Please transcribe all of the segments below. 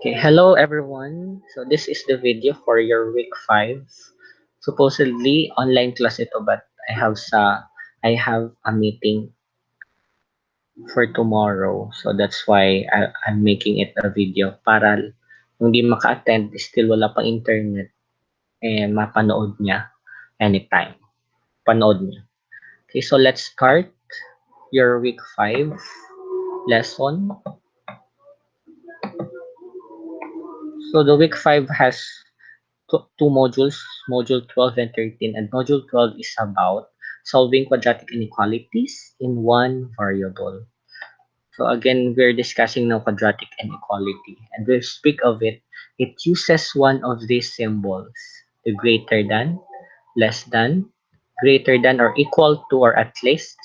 Okay, hello everyone. So this is the video for your week 5. Supposedly online class ito but I have a meeting for tomorrow. So that's why I'm making it a video para kung di maka-attend still wala pang internet mapanood niya anytime. Panood niya. Okay, so let's start your week 5 lesson. So the week 5 has two modules, module 12 and 13, and module 12 is about solving quadratic inequalities in one variable. So again, we're discussing now quadratic inequality, and we'll speak of it. It uses one of these symbols, the greater than, less than, greater than or equal to or at least,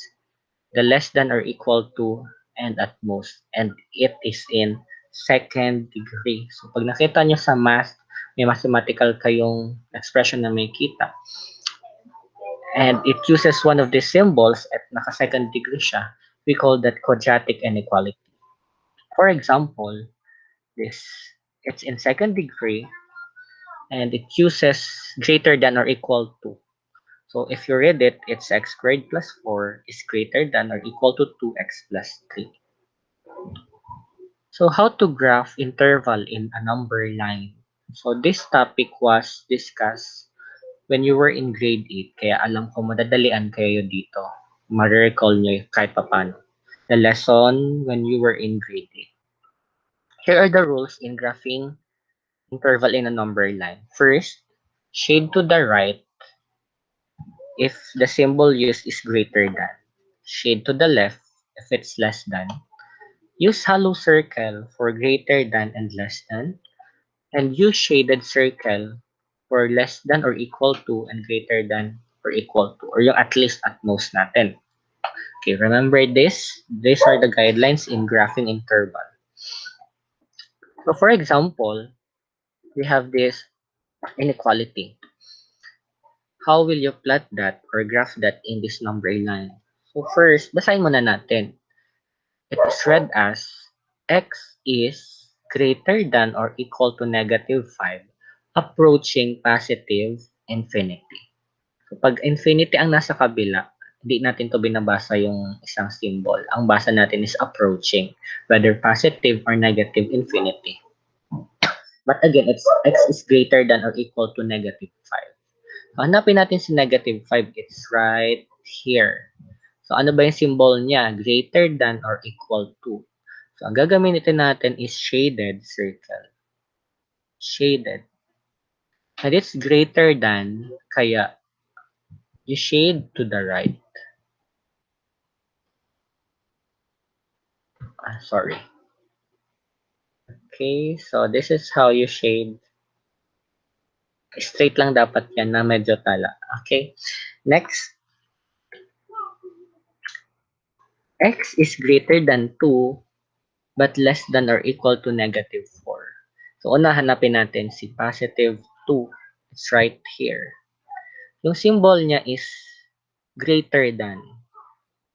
the less than or equal to, and at most. And it is in second degree. So pag nakita nyo sa math, may mathematical kayong expression na may kita. And it uses one of these symbols at naka-second degree siya. We call that quadratic inequality. For example, this it's in second degree and it uses greater than or equal to. So if you read it, it's x squared plus 4 is greater than or equal to 2x plus 3. So how to graph interval in a number line? So this topic was discussed when you were in grade 8, kaya alam ko madadalian kayo dito. Ma-recall nyo kahit papano. The lesson when you were in grade 8. Here are the rules in graphing interval in a number line. First, shade to the right if the symbol used is greater than. Shade to the left if it's less than. Use hollow circle for greater than and less than. And use shaded circle for less than or equal to and greater than or equal to, or yung at least at most natin. Okay, remember this. These are the guidelines in graphing interval. So for example, we have this inequality. How will you plot that or graph that in this number line? So first, basahin muna natin. It is read as x is greater than or equal to -5 approaching positive infinity. So pag infinity ang nasa kabila, hindi natin to binabasa yung isang symbol. Ang basa natin is approaching, whether positive or negative infinity. But again, it's x is greater than or equal to -5. So hanapin natin si -5, it's right here. So ano ba yung symbol niya? Greater than or equal to. So ang gagamitin natin is shaded circle. Shaded. And it's greater than, kaya you shade to the right. Sorry. Okay, so this is how you shade. Straight lang dapat yan na medyo tala. Okay, next. X is greater than 2 but less than or equal to -4. So una hanapin natin si positive 2. It's right here. Yung symbol niya is greater than.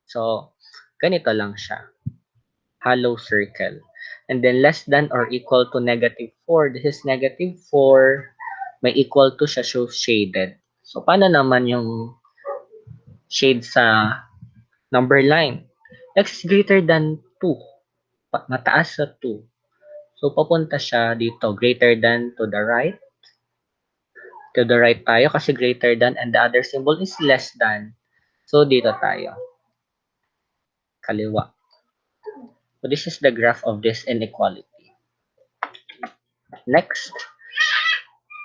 So ganito lang siya. Hollow circle. And then less than or equal to -4. This is -4. May equal to siya, so shaded. So paano naman yung shade sa number line? X is greater than 2. Mataas sa 2. So papunta siya dito, greater than to the right. To the right tayo kasi greater than and the other symbol is less than. So dito tayo. Kaliwa. So this is the graph of this inequality. Next,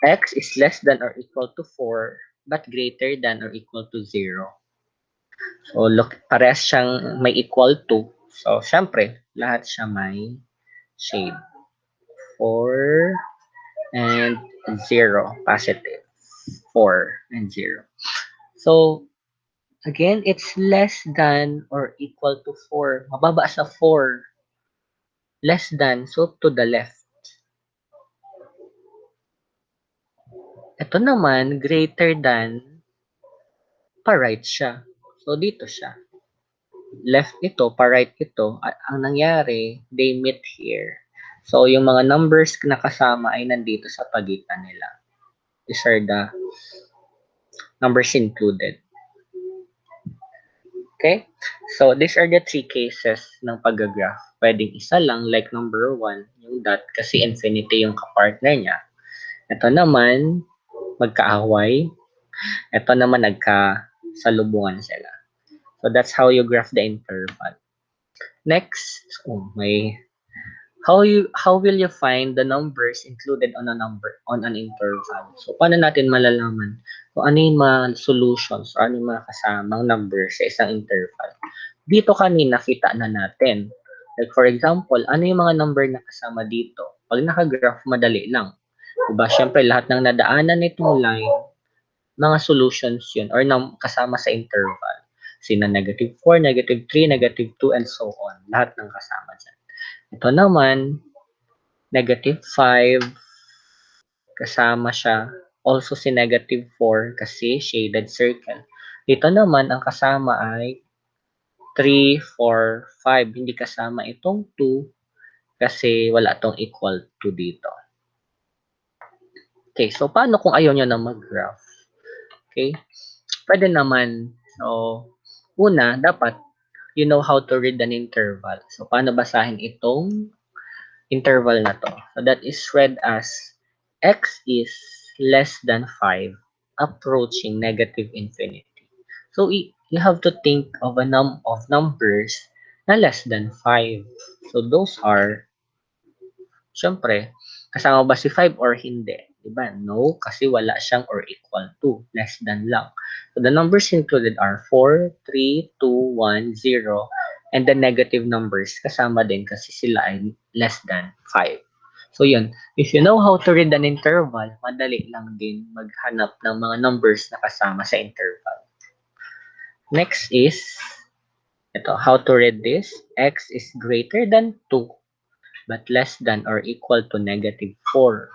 x is less than or equal to 4 but greater than or equal to 0. So look, parehas siyang may equal to. So syempre, lahat siya may shade. 4 and 0, positive. 4 and 0. So again, it's less than or equal to 4. Mababa sa 4. Less than, so to the left. Ito naman, greater than, pa-right siya. So dito siya. Left ito, pa-right ito. Ang nangyari, they meet here. So, yung mga numbers na kasama ay nandito sa pagitan nila. These are the numbers included. Okay? So, these are the three cases ng pag-graph. Pwedeng isa lang, like number 1, yung dot, kasi infinity yung kapartner niya. Ito naman, magkaaway. Ito naman, nagkasalubungan sila. So, that's how you graph the interval. Next, how will you find the numbers included on an interval? So, paano natin malalaman kung ano yung mga solutions o ano yung mga kasamang numbers sa isang interval? Dito kanina kita na natin. Like for example, ano yung mga number na kasama dito? Pag nakagraph, madali lang. Diba? Siyempre, lahat ng nadaanan nitong line, mga solutions yun or kasama sa interval. Sina -4, -3, -2, and so on. Lahat ng kasama dyan. Ito naman, -5, kasama siya. Also si -4 kasi shaded circle. Dito naman, ang kasama ay 3, 4, 5. Hindi kasama itong 2 kasi wala itong equal to dito. Okay, so paano kung ayaw nyo na mag-graph? Okay, pwede naman. So, una, dapat you know how to read an interval. So, paano basahin itong interval na to? So, that is read as x is less than 5 approaching negative infinity. So, you have to think of a of numbers na less than 5. So, those are, syempre, kasama ba si 5 or hindi? Diba? No, kasi wala siyang or equal to. Less than lang. So, the numbers included are 4, 3, 2, 1, 0, and the negative numbers kasama din kasi sila ay less than 5. So, yun. If you know how to read an interval, madali lang din maghanap ng mga numbers na kasama sa interval. Next is, ito, how to read this. X is greater than 2 but less than or equal to -4.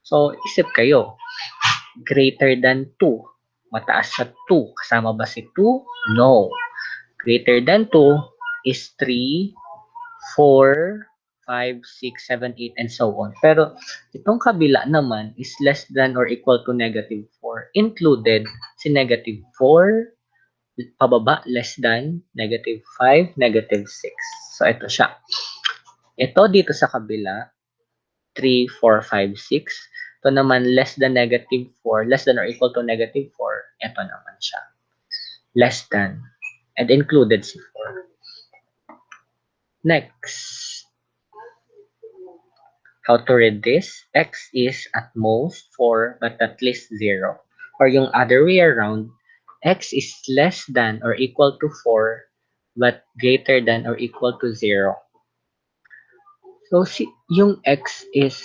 So, isip kayo, greater than 2. Mataas sa 2. Kasama ba si 2? No. Greater than 2 is 3, 4, 5, 6, 7, 8, and so on. Pero, itong kabila naman is less than or equal to -4. Included si -4, pababa, less than, -5, -6. So, ito siya. Ito dito sa kabila, 3, 4, 5, 6. Ito naman less than -4, less than or equal to -4. Ito naman siya. Less than. And included si 4. Next. How to read this? X is at most 4 but at least 0. Or yung other way around, X is less than or equal to 4 but greater than or equal to 0. So, yung X is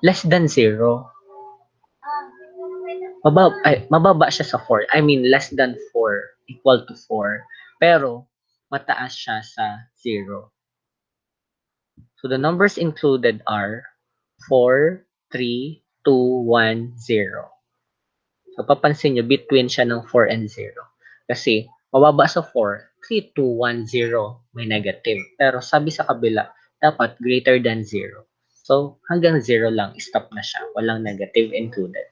less than 0. Mababa siya sa 4. I mean, less than 4, equal to 4. Pero, mataas siya sa 0. So, the numbers included are 4, 3, 2, 1, 0. So, papansin nyo, between siya ng 4 and 0. Kasi, mababa sa 4, 3, 2, 1, 0, may negative. Pero, sabi sa kabila, dapat greater than 0. So, hanggang 0 lang, stop na siya. Walang negative included.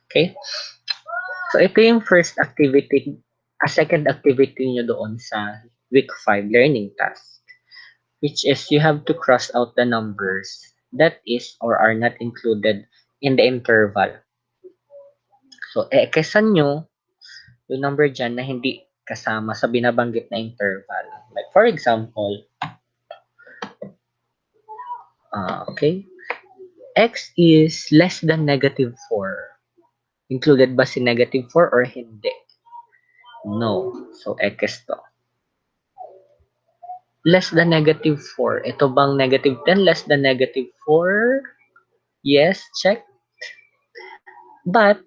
Okay? So, ito yung first activity, second activity nyo doon sa week 5 learning task, which is you have to cross out the numbers that is or are not included in the interval. So, kesan nyo yung number dyan na hindi kasama sa binabanggit na interval. Like, for example, okay, x is less than -4. Included ba si -4 or hindi? No. So, x to. Less than -4. Ito bang -10 less than -4? Yes, check. But,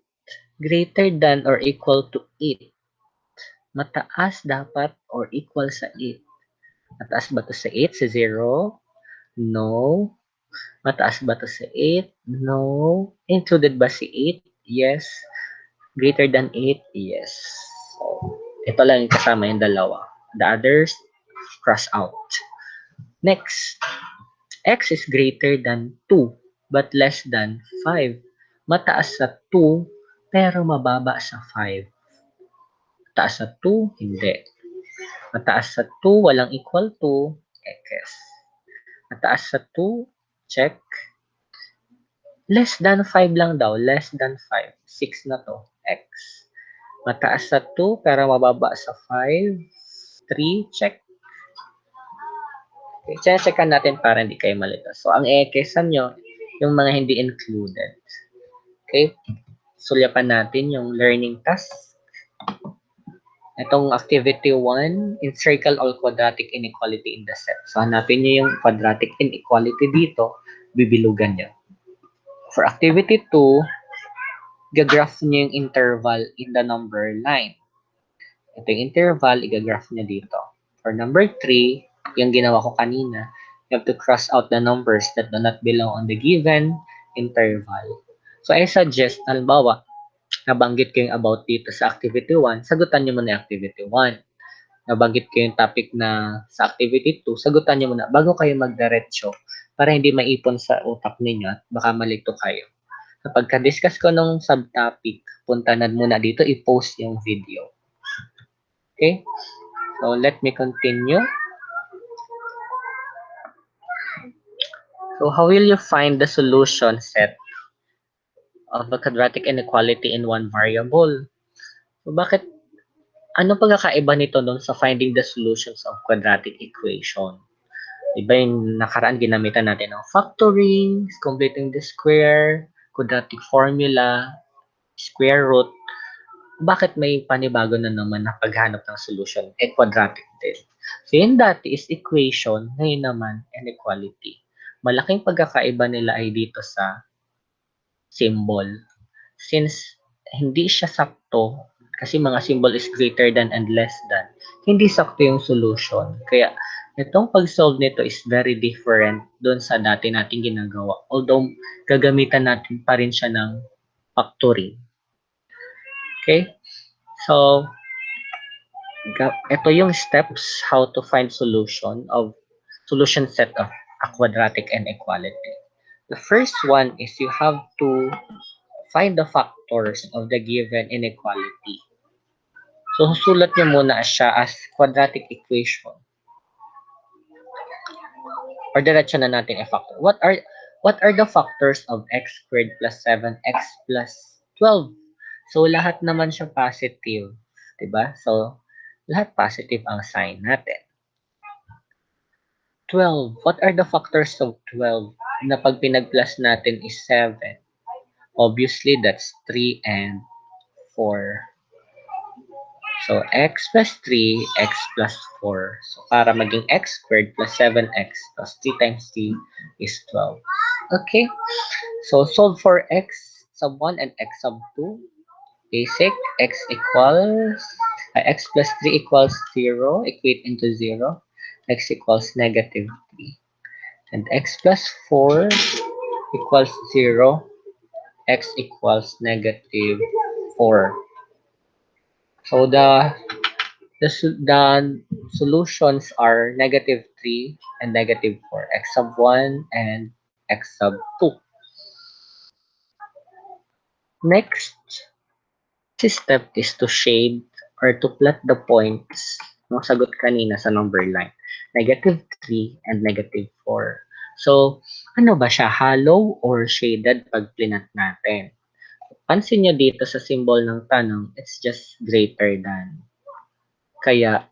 greater than or equal to 8. Mataas dapat or equal sa 8. Mataas ba to sa 8? Sa 0? No. Mataas ba to sa 8? No. Included ba si 8? Yes. Greater than 8? Yes. So, ito lang yung kasama yung dalawa. The others, cross out. Next. x is greater than 2 but less than 5. Mataas sa 2 pero mababa sa 5. Mataas sa 2, hindi. Mataas sa 2, walang equal to, x. Mataas sa 2, check. Less than 5 lang daw, less than 5. 6 na to, x. Mataas sa 2 pero mababa sa 5. 3, check. Okay, checkan natin para hindi kayo malito. So, ang i-exam nyo, yung mga hindi included. Okay? Sulyapan natin yung learning task. Itong activity 1, encircle all quadratic inequality in the set. So, hanapin nyo yung quadratic inequality dito, bibilugan nyo. For activity 2, gagraph nyo yung interval in the number line. Ito yung interval, igagraph nyo dito. For number 3, yung ginawa ko kanina, you have to cross out the numbers that do not belong on the given interval. So, I suggest, halimbawa, nabanggit ko yung about dito sa activity 1, sagutan nyo muna yung activity 1. Nabanggit ko yung topic na sa activity 2, sagutan nyo muna bago kayo magdiretso para hindi maipon sa utak ninyo at baka malito kayo. Kapag ka-discuss ko nung subtopic, punta na muna dito, i-post yung video. Okay? So, let me continue. So, how will you find the solution set of a quadratic inequality in one variable? So, ano pagkakaiba nito dun sa finding the solutions of quadratic equation? Diba yung nakaraan ginamitan natin ng factoring, completing the square, quadratic formula, square root. Bakit may panibago na naman na paghanap ng solution? Quadratic din. So, yun dati is equation, ngayon naman inequality. Malaking pagkakaiba nila ay dito sa symbol. Since hindi siya sakto, kasi mga symbol is greater than and less than, hindi sakto yung solution. Kaya, itong pag-solve nito is very different doon sa dati nating ginagawa. Although, gagamitan natin pa rin siya ng factoring. Okay? So, ito yung steps how to find solution set of a quadratic inequality. The first one is you have to find the factors of the given inequality. So, susulat niyo muna siya as quadratic equation. Or diretso na natin i-factor. What are the factors of x squared plus 7x plus 12? So, lahat naman siya positive. Diba? So, lahat positive ang sign natin. 12. What are the factors of 12? Na pag pinag-plus natin is 7. Obviously, that's 3 and 4. So, x plus 3, x plus 4. So, para maging x squared plus 7x plus 3 times 3 is 12. Okay? So, solve for x sub 1 and x sub 2. Basic, x plus 3 equals 0. Equate into 0. X equals negative 3. And x plus 4 equals 0. X equals negative 4. So, the solutions are negative 3 and negative 4, x sub 1 and x sub 2. Next step is to shade or to plot the points ng sagot kanina sa number line. Negative 3 and negative 4. So, ano ba siya? Hollow or shaded pag plinat natin? Pansin nyo dito sa symbol ng tanong, it's just greater than. Kaya,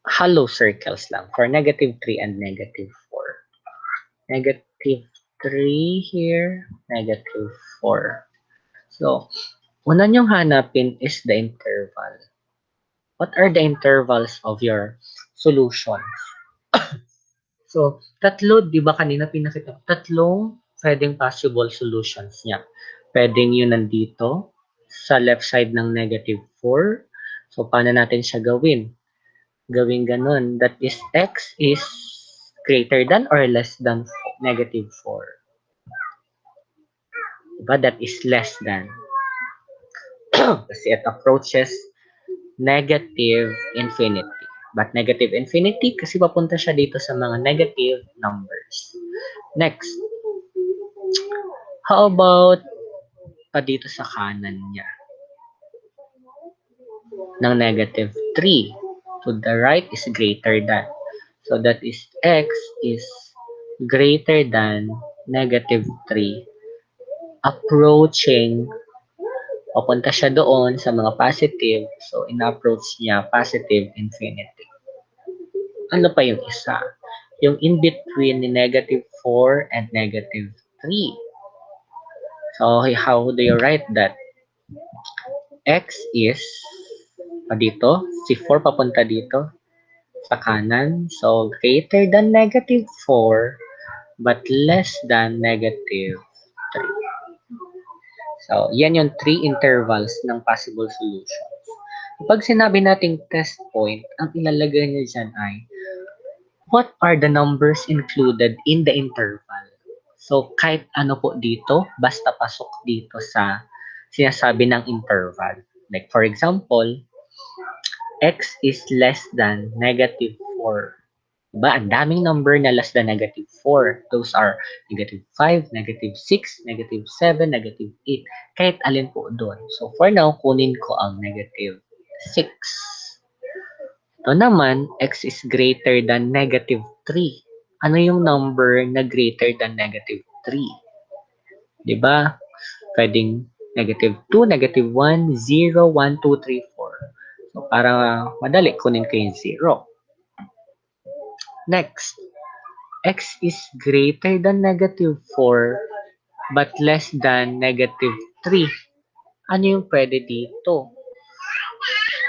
hollow circles lang for negative 3 and negative 4. Negative 3 here, negative 4. So, una nyong hanapin is the interval. What are the intervals of your solutions? So, tatlo, di ba kanina pinakita? Tatlong pwedeng possible solutions niya. Pwedeng yun nandito, sa left side ng negative 4. So, paano natin siya gawin? Gawin ganun. That is, x is greater than or less than negative 4. Diba? That is less than. Kasi it approaches negative infinity. But negative infinity, kasi papunta siya dito sa mga negative numbers. Next, how about pa dito sa kanan niya ng negative 3? To the right is greater than. So that is x is greater than negative 3. Approaching, papunta siya doon sa mga positive. So, in-approach niya positive infinity. Ano pa yung isa? Yung in between ni negative 4 and negative 3. So, how do you write that? X is dito, si 4 papunta dito sa kanan. So, greater than negative 4 but less than negative 3. So, yan yung 3 intervals ng possible solutions. Pag sinabi nating test point, ang ilalagay niya dyan ay what are the numbers included in the interval? So, kahit ano po dito, basta pasok dito sa sinasabi ng interval. Like, for example, x is less than negative 4. Diba? Ang daming number na less than negative 4. Those are negative 5, negative 6, negative 7, negative 8. Kahit alin po doon. So, for now, kunin ko ang negative 6. Ito naman, x is greater than negative 3. Ano yung number na greater than negative 3? Diba? Pwedeng negative 2, negative 1, 0, 1, 2, 3, 4. So, para madali, kunin ko yung 0. Next, x is greater than negative 4 but less than negative 3. Ano yung pwede dito?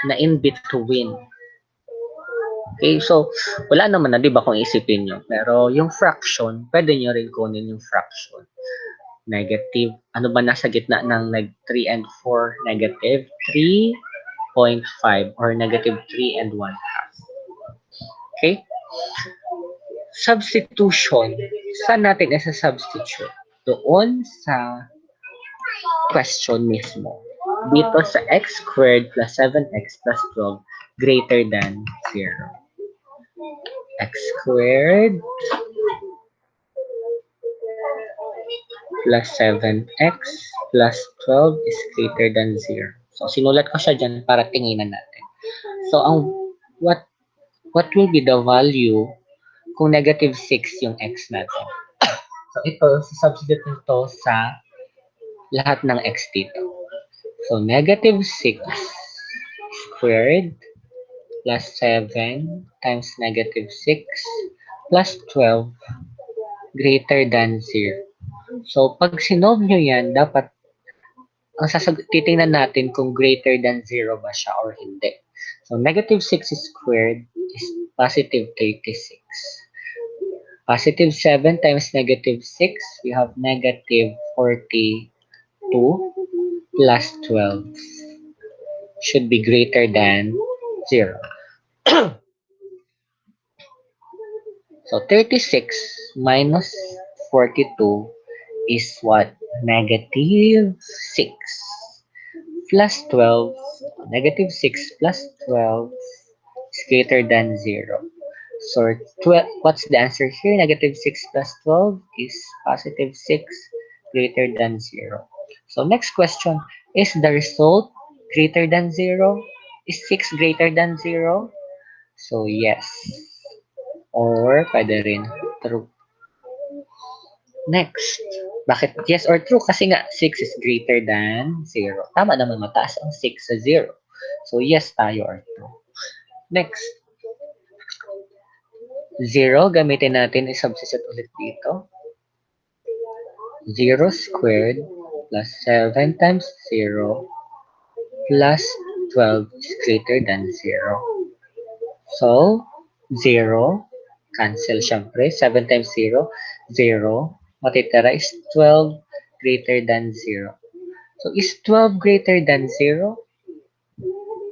Na in between. Okay, so wala naman na, di ba, kung isipin nyo. Pero yung fraction, pwede nyo rin kunin yung fraction. Negative, ano ba nasa gitna ng 3 and 4? Negative 3.5 or negative 3 and 1 half. Okay? Substitution. Saan natin isa-substitute? Doon sa question mismo. Dito sa x squared plus 7x plus 12 greater than 0. X squared plus 7x plus 12 is greater than 0. So, sinulat ko siya dyan para tinginan natin. So, what will be the value kung negative 6 yung x natin? So, ito, substitute nito sa lahat ng x dito. So, negative 6 squared plus 7 times negative 6 plus 12 greater than 0. So, pag sinolve nyo yan, dapat ang titingnan natin kung greater than 0 ba siya or hindi. So, negative 6 squared is positive 36. Positive 7 times negative 6, we have negative 42 plus 12 should be greater than 0. So, 36 minus 42 is what? Negative 6 plus 12. Negative 6 plus 12 is greater than 0. So, what's the answer here? Negative 6 plus 12 is positive 6 greater than 0. So, next question. Is the result greater than 0? Is 6 greater than 0? So, yes. Or, pwede rin true. Next. Bakit yes or true? Kasi nga, 6 is greater than 0. Tama naman, mataas ang 6 sa 0. So, yes tayo or true. Next. 0, gamitin natin, i-substitute ulit dito. 0 squared plus 7 times 0 plus 12 is greater than 0. So, 0, cancel syempre. 7 times 0, 0. Matitira is 12 greater than 0. So, is 12 greater than 0?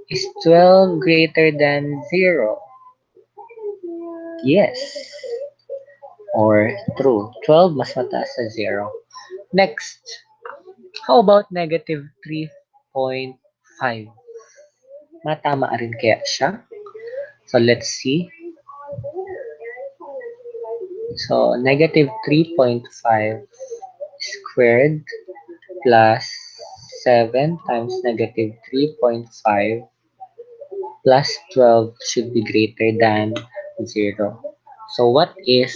Is 12 greater than 0? Yes. Or true. 12 mas mataas sa 0. Next. How about negative 3.5? Matama rin kaya siya? So, let's see. So, negative 3.5 squared plus 7 times negative 3.5 plus 12 should be greater than 0. So, what is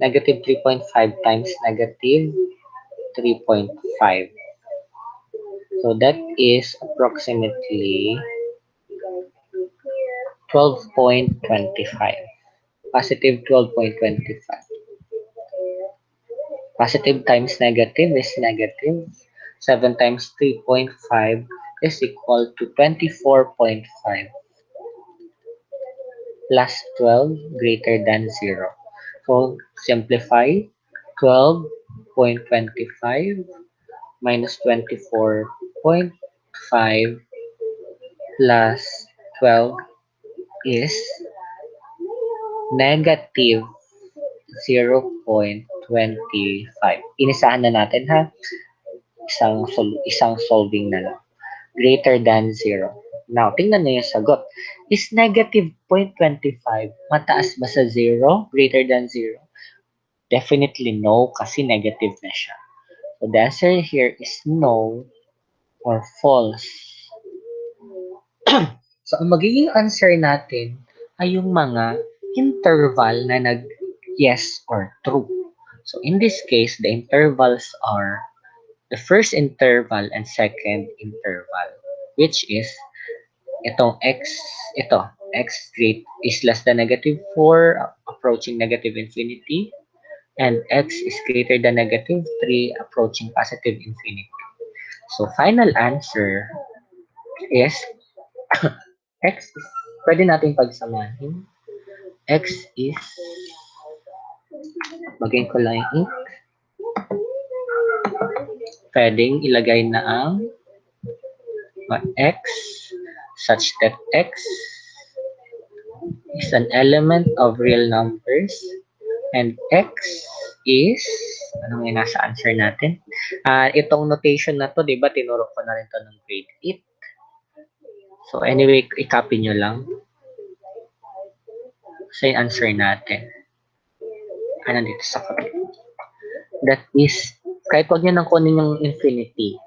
negative 3.5 times negative 3.5? So, that is approximately 12.25. Positive 12.25. Positive times negative is negative. 7 times 3.5 is equal to 24.5 plus 12 greater than 0. So simplify 12.25 minus 24.5 plus 12 is negative 0.25. Inisahan na natin ha. Isang solving na lang. Greater than 0. Now, tingnan nyo yung sagot. Is negative 0.25 mataas ba sa 0? Greater than 0? Definitely no, kasi negative na siya. So, the answer here is no or false. So, ang magiging answer natin ay yung mga interval na nag-yes or true. So, in this case, the intervals are the first interval and second interval, which is itong x is less than negative 4, approaching negative infinity, and x is greater than negative 3, approaching positive infinity. So, final answer is x is, pwede natin pagsamahin. X is, bagay ko lang yung ink. Pwedeng ilagay na ang x such that x is an element of real numbers and x is, anong yung nasa answer natin? Itong notation na to, di ba, tinuro ko na rin to ng grade 8. So anyway, i-copy nyo lang. So yung answer natin. Ano dito sa kabila? That is, kahit wag nyo nang kunin yung infinity,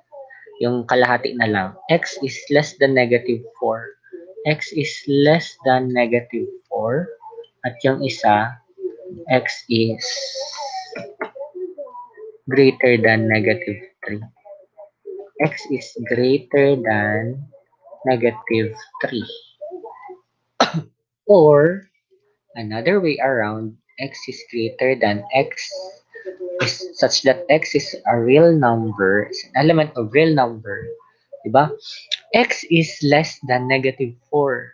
yung kalahati na lang. X is less than negative 4. X is less than negative 4. At yung isa, x is greater than negative 3. X is greater than negative 3. Or, another way around, x is greater than x is such that x is a real number, is an element of real number. Diba? X is less than negative 4.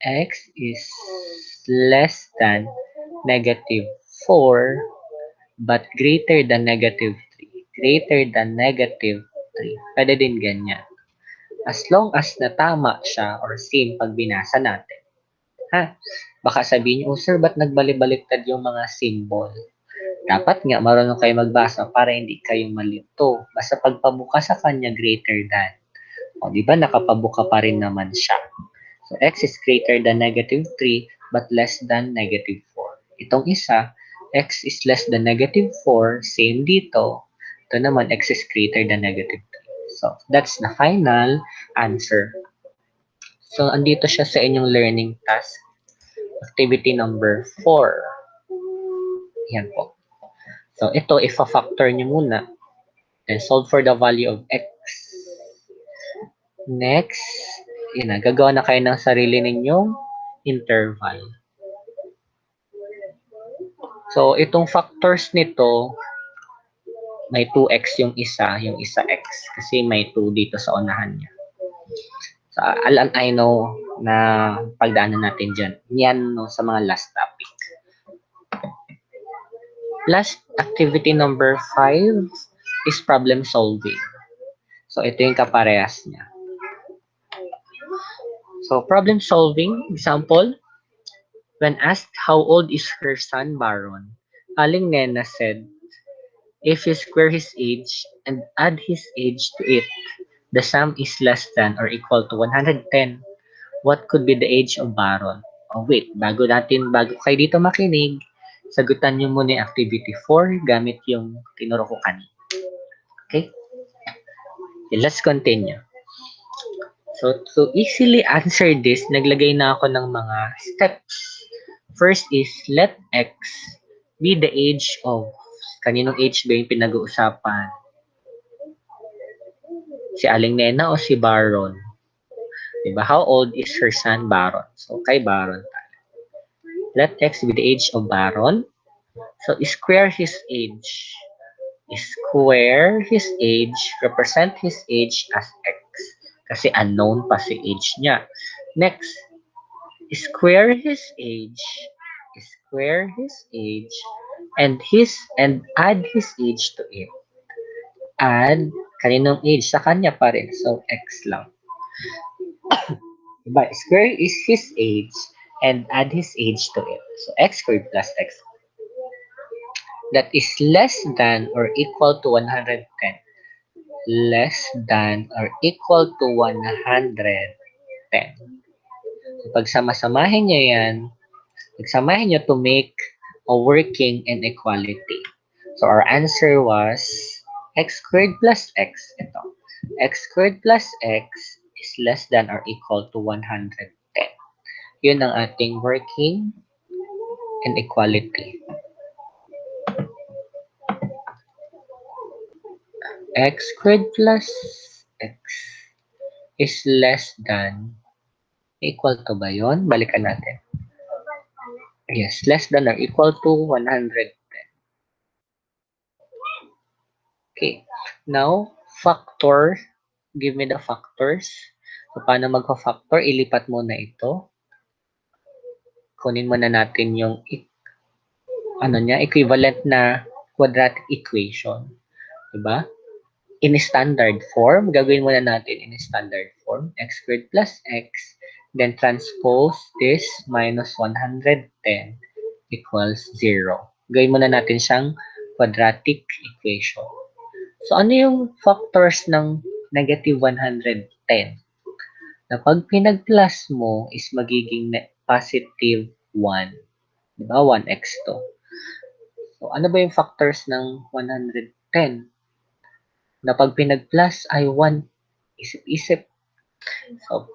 X is less than negative 4 but greater than negative 3. Greater than negative 3. Pwede din ganyan. As long as natama siya or same pag binasa natin. Ha? Baka sabihin niyo, oh sir, ba't nagbalik-baliktad yung mga symbol? Dapat nga marunong kayo magbasa para hindi kayo malito. Basta pagpabuka sa kanya greater than. O, di ba nakapabuka pa rin naman siya. So, x is greater than negative 3 but less than negative 4. Itong isa, x is less than negative 4, same dito. Ito naman, x is greater than negative 3. So, that's the final answer. So, andito siya sa inyong learning task. Activity number 4. Yan po. So, ito, if-factor nyo muna. Then, solve for the value of x. Next, yun na, gagawa na kayo ng sarili ninyong interval. So, itong factors nito, may 2x yung isa x. Kasi may 2 dito sa unahan niya. So, I know na pagdaanan natin dyan. Yan no, sa mga last topic. Last activity number 5 is problem solving. So, ito yung kaparehas niya. So, problem solving, example, when asked how old is her son Baron, Aling Nena said, if you square his age and add his age to it, the sum is less than or equal to 110. What could be the age of Baron? Oh wait, bago kayo dito makinig, Sagutan niyo muna yung activity 4 gamit yung tinuro ko kanina. Okay? Let's continue. So, to easily answer this, naglagay na ako ng mga steps. First is, let X be the age of, kaninong age ba yung pinag-uusapan? Si Aling Nena o si Baron? Diba? How old is her son, Baron? So, kay Baron tayo. Let X be the age of Baron. So, square his age. Square his age, represent his age as X. Kasi unknown pa si age niya. Next, square his age, and add his age to it. Add kaninong age sa kanya pa rin. So, X lang. Diba? Square is his age and add his age to it. So, X squared plus X that is less than or equal to 110. Less than or equal to 110. Pag sama-samahin nyo yan, pagsamahin nyo to make a working inequality. So, our answer was x squared plus x. Ito. X squared plus x is less than or equal to 110. Yun ang ating working inequality. X squared plus x is less than, equal to ba yun? Balikan natin. Yes, less than or equal to 110. Okay. Now, factor. Give me the factors. So, paano magpa-factor? Ilipat muna ito. Kunin muna natin yung equivalent na quadratic equation. Diba? In standard form, gagawin muna natin in standard form. X squared plus x. Then transpose this minus 110 equals 0. Gawin muna natin siyang quadratic equation. So, ano yung factors ng negative 110? Na pag pinag-plus mo is magiging positive 1. Diba? 1x to. So, ano ba yung factors ng 110? Na pag pinag-plus ay 1. Isip-isip. So,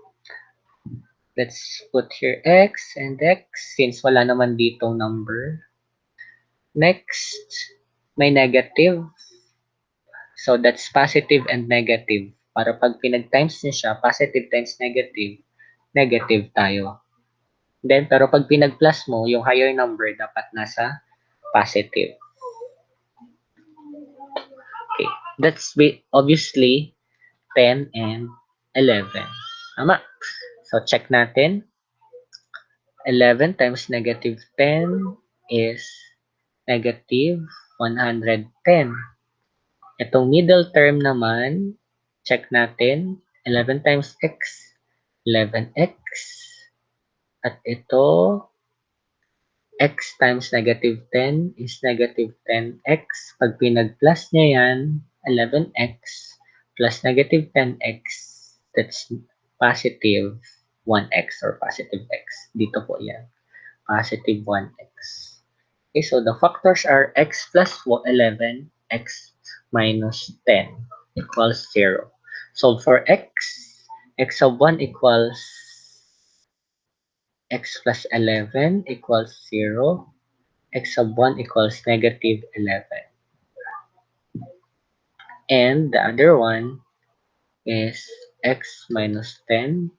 let's put here x and x since wala naman ditong number. Next, may negative. So, that's positive and negative. Para pag pinag-times niya siya, positive times negative, negative tayo. Then, pero pag pinag-plus mo, yung higher number dapat nasa positive. Okay. That's obviously 10 and 11. Tama. So, check natin. 11 times negative 10 is negative 110. Itong middle term naman, check natin. 11 times x, 11x. At ito, x times negative 10 is negative 10x. Pag pinag-plus niya yan, 11x plus negative 10x, that's positive 1x or positive x. Dito po yan, positive 1x. Okay, so the factors are x plus 11, x minus 10 equals 0. So for x of 1 equals x plus 11 equals 0. X of 1 equals negative 11. And the other one is x minus 10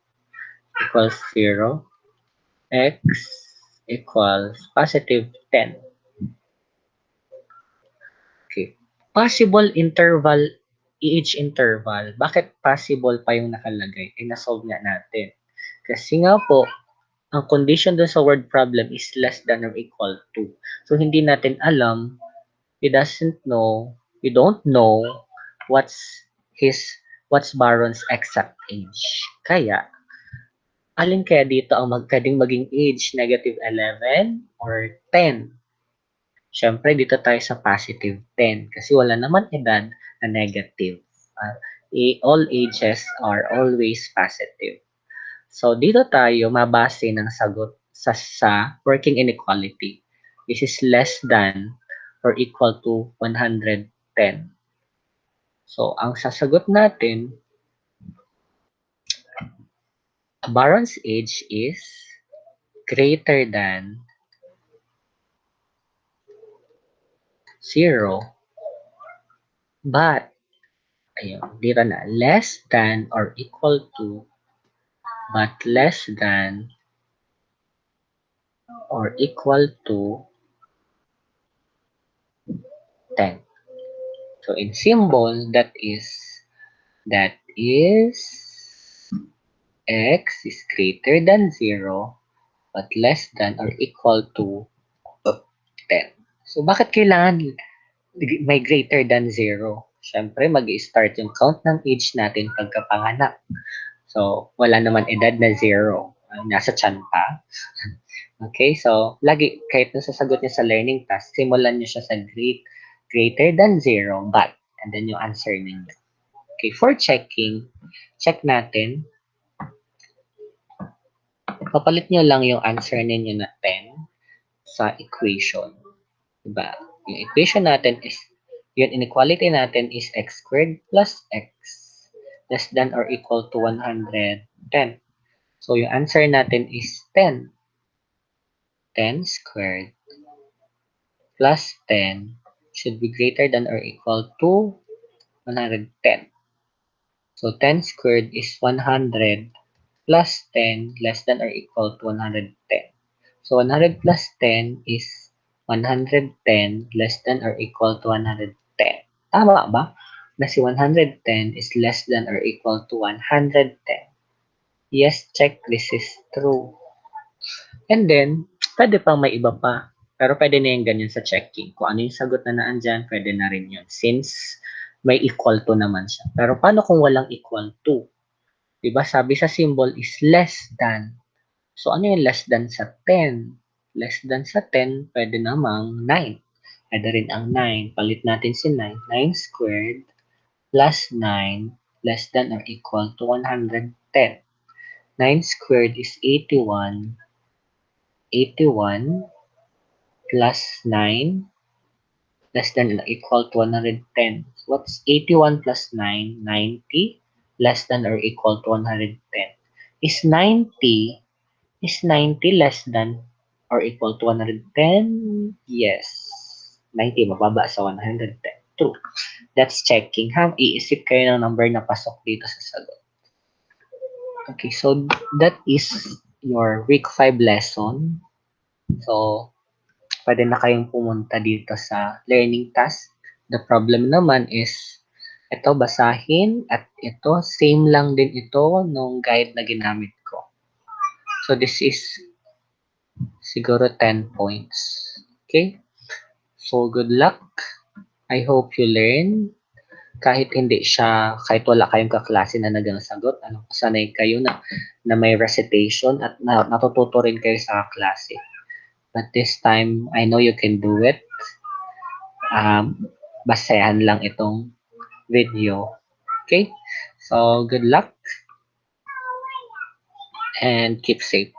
equals 0. X equals positive 10. Okay. Possible interval, age interval. Bakit possible pa yung nakalagay? Eh, nasolve nga natin. Kasi nga po, ang condition dun sa word problem is less than or equal to. So, hindi natin alam, we don't know what's Baron's exact age. Kaya, alin kaya dito ang pwedeng maging age? Negative 11 or 10? Siyempre, dito tayo sa positive 10 kasi wala naman edad na negative. All ages are always positive. So, dito tayo mabase ng sagot sa working inequality. This is less than or equal to 110. So, ang sasagot natin, Baron's age is greater than 0, but, ayun, dito na, less than or equal to, but less than or equal to 10. So, in symbol, that is x is greater than 0, but less than or equal to 10. So, bakit kailangan may greater than 0? Siyempre, mag-i-start yung count ng age natin pagkapanganak. So, wala naman edad na 0. Nasa tiyan pa. Okay, so, lagi, kahit nung sasagot niya sa learning task, simulan niyo siya sa greater than 0, but, and then yung answer ninyo. Okay, for checking, check natin. Papalit nyo lang yung answer ninyo na 10 sa equation. Diba? Yung equation natin is, yung inequality natin is x squared plus x less than or equal to 110. So, yung answer natin is 10. 10 squared plus 10 should be greater than or equal to 110. So, 10 squared is 100 plus 10 less than or equal to 110. So, 100 plus 10 is 110 less than or equal to 110. Tama ba? Na si 110 is less than or equal to 110. Yes, check. This is true. And then, pwede pang may iba pa. Pero pwede na yung ganyan sa checking. Kung ano yung sagot na naandyan, pwede na rin yun. Since may equal to naman siya. Pero paano kung walang equal to? Diba sabi sa symbol is less than. So, ano yung less than sa 10? Less than sa 10, pwede namang 9. Pwede rin ang 9. Palit natin si 9. 9 squared plus 9 less than or equal to 110. 9 squared is 81. 81 plus 9 less than or equal to 110. What's 81 plus 9? 90 less than or equal to 110. Is 90 less than or equal to 110? Yes. 90 mababa sa 110. True. That's checking. Iisip kayo ng number na pasok dito sa sagot. Okay, so that is your week 5 lesson. So, pwede na kayong pumunta dito sa learning task. The problem naman is, ito basahin at ito, same lang din ito nung guide na ginamit ko. So, this is siguro 10 points. Okay? So, good luck. I hope you learn. Kahit wala kayong kaklase na nagsagot, sanay kayo na may recitation at natututo rin kayo sa klase. But this time, I know you can do it. Basahan lang itong video. Okay? So, good luck and keep safe.